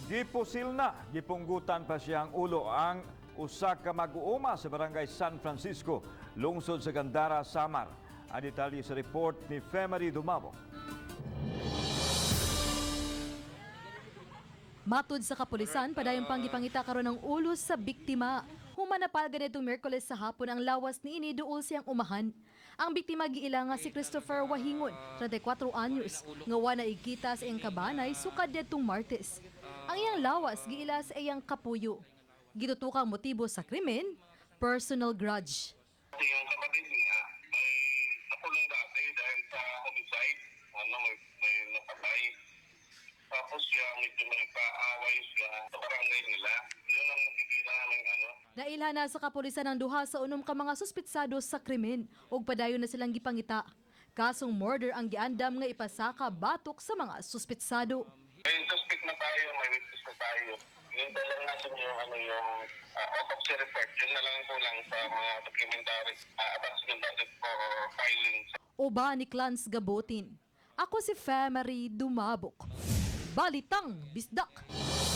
Gipusil na, gipunggutan pa siyang ulo ang usa ka mag-uuma sa barangay San Francisco, lungsod sa Gandara, Samar. Ang detalye sa report ni Femery Dumabo. Matud sa kapulisan, padayong panggipangita karon ng ulo sa biktima. Humanapal ganitong Miyerkules sa hapon ang lawas ni ini duol siyang umahan. Ang biktima giila nga si Christopher Wahingon, 34 anyos, nga wa naigkita sa iyang kabanay sukad detong Martes. Ang iyang lawas giila sa iyang kapuyo. Gitutukang motibo sa krimen, personal grudge. Yung kapatid niya may nakulong dati dahil sa homicide. May napatay. Tapos siya, medyo may kaaway siya sa barangay nila. Yun ang nakikita namin Nailhan na sa kapulisan ng duha sa unom ka mga suspitsado sa krimen ug padayon na silang gipangita. Kasong murder ang giandam nga ipasaka batok sa mga suspitsado. May suspect na tayo, may witness na tayo. Yung dalang natin yung autopsy report. Yun na lang kulang sa mga documentary attachment for filing. Uba ni Clans Gabotin. Ako si Femery Dumabok. Balitang Bisdak.